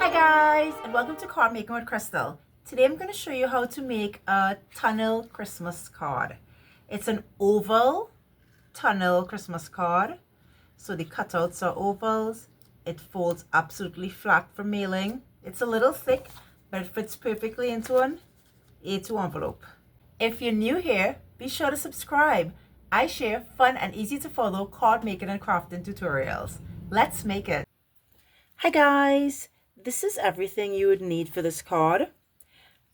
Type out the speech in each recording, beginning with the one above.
Hi guys, and welcome to Card Making with Crystal. Today I'm going to show you how to make a tunnel Christmas card. It's an oval tunnel Christmas card. So the cutouts are ovals. It folds absolutely flat for mailing. It's a little thick, but it fits perfectly into an A2 envelope. If you're new here, be sure to subscribe. I share fun and easy to follow card making and crafting tutorials. Let's make it. Hi guys, this is everything you would need for this card.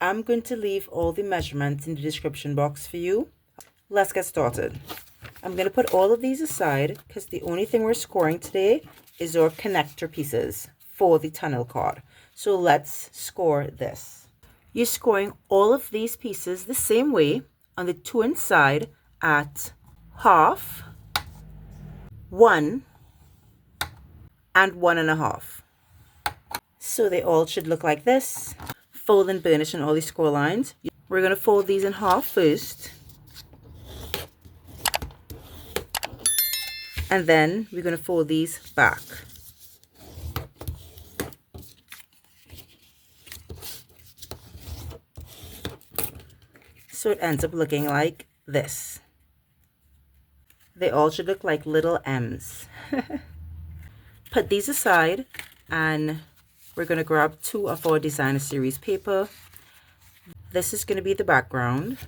I'm going to leave all the measurements in the description box for you. Let's get started. I'm going to put all of these aside because the only thing we're scoring today is our connector pieces for the tunnel card. So let's score this. You're scoring all of these pieces the same way on the two inside at half, 1, and 1.5. So they all should look like this. Fold and burnish on all these score lines. We're going to fold these in half first. And then we're going to fold these back. So it ends up looking like this. They all should look like little M's. Put these aside and we're going to grab 2 of our designer series paper. This is going to be the background.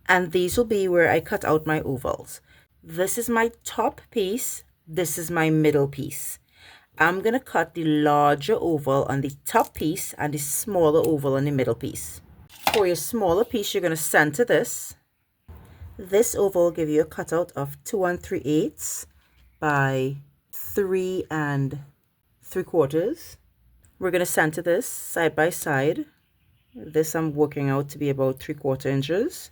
And these will be where I cut out my ovals. This is my top piece. This is my middle piece. I'm going to cut the larger oval on the top piece and the smaller oval on the middle piece. For your smaller piece, you're going to center this. This oval will give you a cutout of 2 3/8 by 3 3/4. We're going to center this side by side. This I'm working out to be about 3/4 inches.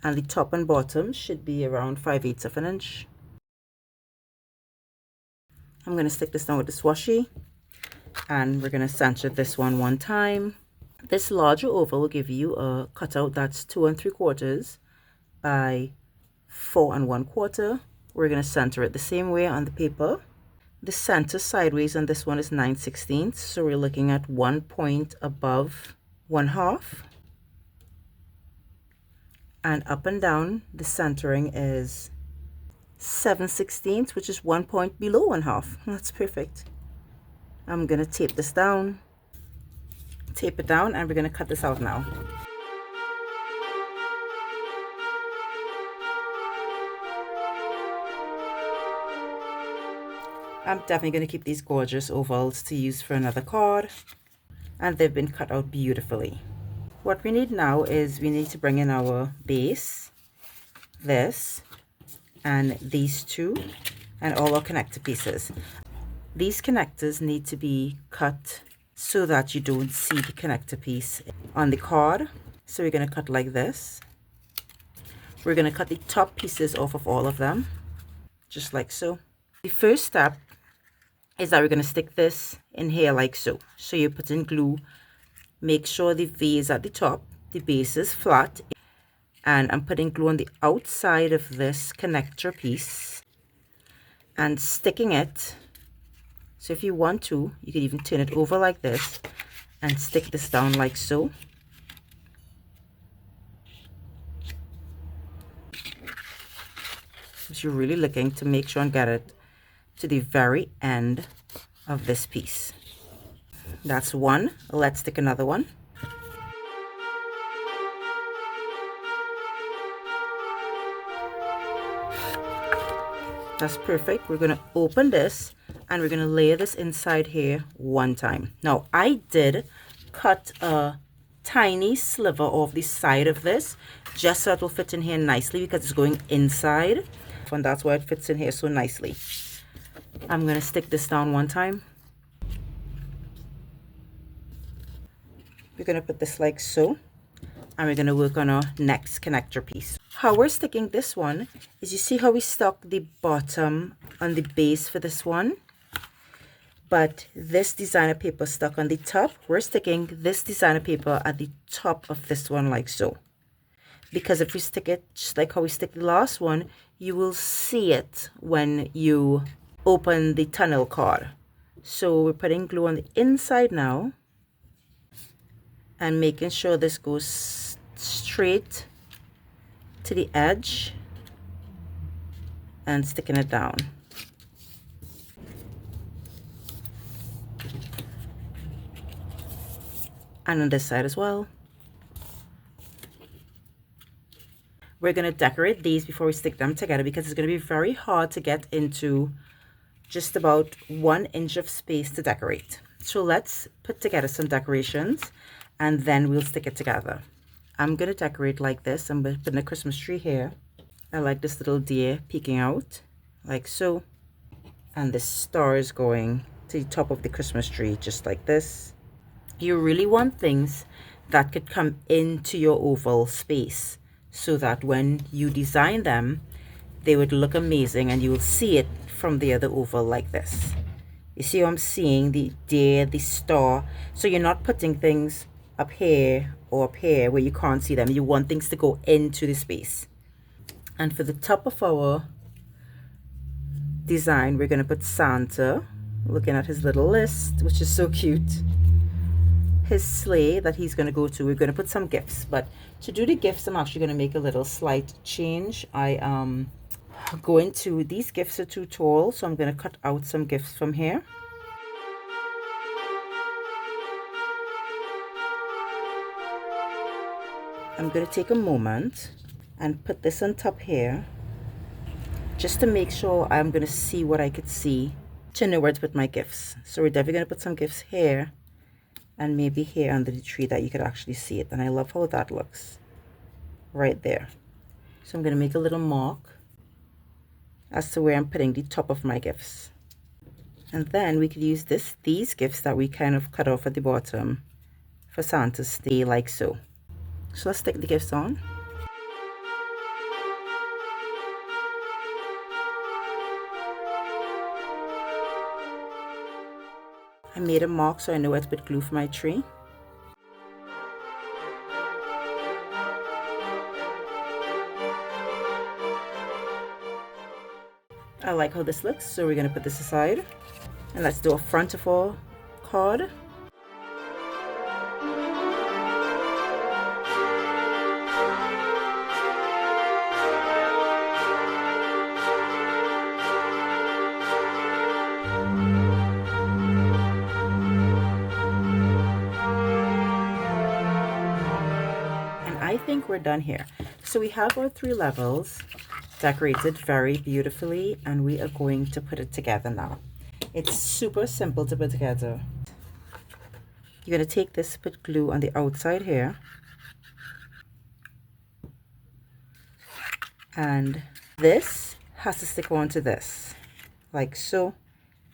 And the top and bottom should be around 5/8 of an inch. I'm going to stick this down with the swashy. And we're going to center this one time. This larger oval will give you a cutout that's 2 3/4 by 4 1/4. We're going to center it the same way on the paper. The center sideways on this one is 9/16, so we're looking at 1 point above 1/2. And up and down, the centering is 7/16, which is 1 point below 1/2. That's perfect. I'm going to tape this down. Tape it down, and we're going to cut this out now. I'm definitely going to keep these gorgeous ovals to use for another card. And they've been cut out beautifully. What we need now is we need to bring in our base, this, and these 2, and all our connector pieces. These connectors need to be cut so that you don't see the connector piece on the card. So we're going to cut like this. We're going to cut the top pieces off of all of them, just like so. The first step is that we're going to stick this in here like so. So you put in glue. Make sure the V is at the top, the base is flat, and I'm putting glue on the outside of this connector piece and sticking it. So if you want to, you could even turn it over like this and stick this down like so. So you're really looking to make sure and get it to the very end of this piece. That's one. Let's stick another one. That's perfect. We're going to open this and we're going to layer this inside here one time. Now, I did cut a tiny sliver off the side of this just so it will fit in here nicely because it's going inside. And that's why it fits in here so nicely. I'm going to stick this down one time. We're going to put this like so, and we're going to work on our next connector piece. How we're sticking this one is, you see how we stuck the bottom on the base for this one, but this designer paper stuck on the top. We're sticking this designer paper at the top of this one like so, because if we stick it just like how we stick the last one, you will see it when you open the tunnel card. So we're putting glue on the inside now and making sure this goes straight to the edge and sticking it down. And on this side as well. We're going to decorate these before we stick them together because it's going to be very hard to get into just about 1 inch of space to decorate. So let's put together some decorations and then we'll stick it together. I'm going to decorate like this. I'm putting a Christmas tree here. I like this little deer peeking out like so. And the stars going to the top of the Christmas tree just like this. You really want things that could come into your oval space so that when you design them, they would look amazing and you will see it from the other oval like this. You see how I'm seeing the deer, the star. So you're not putting things up here or up here where you can't see them. You want things to go into the space. And for the top of our design, we're going to put Santa looking at his little list, which is so cute. His sleigh that he's going to go to. We're going to put some gifts, but to do the gifts I'm actually going to make a little slight change. I going to, these gifts are too tall, so I'm going to cut out some gifts from here. I'm going to take a moment and put this on top here just to make sure I'm going to see what I could see to know where to put my gifts. So we're definitely going to put some gifts here and maybe here under the tree that you could actually see it. And I love how that looks right there. So I'm going to make a little mark as to where I'm putting the top of my gifts. And then we could use these gifts that we kind of cut off at the bottom for Santa to stay like so. So let's stick the gifts on. I made a mark so I know where to put glue for my tree. I like how this looks, so we're going to put this aside. And let's do a front of our card. I think we're done here. So we have our 3 levels decorated very beautifully and we are going to put it together now. It's super simple to put together. You're going to take this, put glue on the outside here, and this has to stick onto this like so.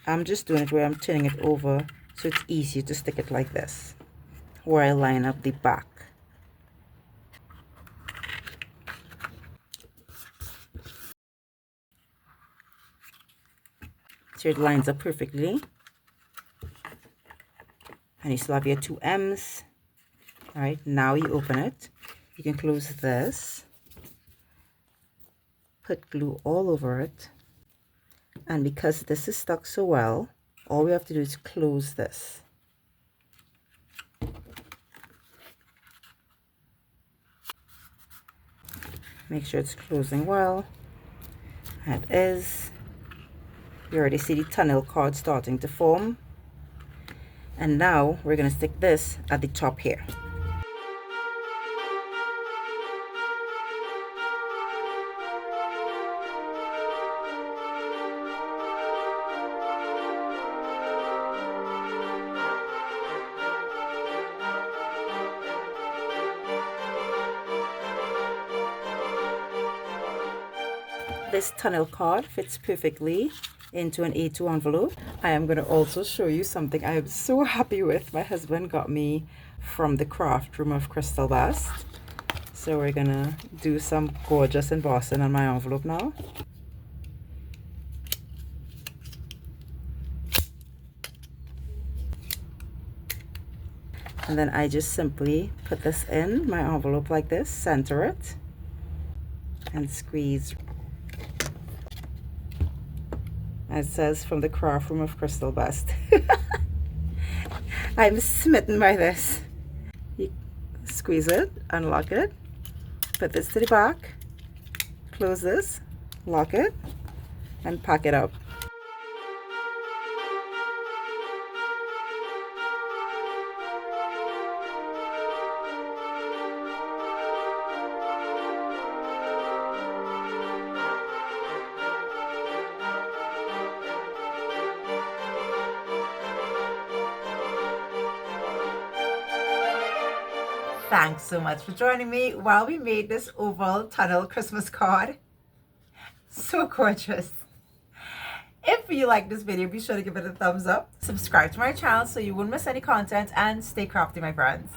I'm just doing it where I'm turning it over so it's easier to stick it like this, where I line up the back. So it lines up perfectly. And you still have your 2 M's. All right, now you open it. You can close this. Put glue all over it. And because this is stuck so well, all we have to do is close this. Make sure it's closing well. And it is. You already see the tunnel card starting to form. And now we're going to stick this at the top here. This tunnel card fits perfectly into an A2 envelope. I am going to also show you something I am so happy with. My husband got me from the craft room of Crystal Best. So we're going to do some gorgeous embossing on my envelope now. And then I just simply put this in my envelope like this, center it, and squeeze. It says from the craft room of Crystal Best. I'm smitten by this. You squeeze it, unlock it, put this to the back, close this, lock it, and pack it up. Thanks so much for joining me while we made this oval tunnel Christmas card. So gorgeous. If you like this video, be sure to give it a thumbs up. Subscribe to my channel so you won't miss any content, and stay crafty, my friends.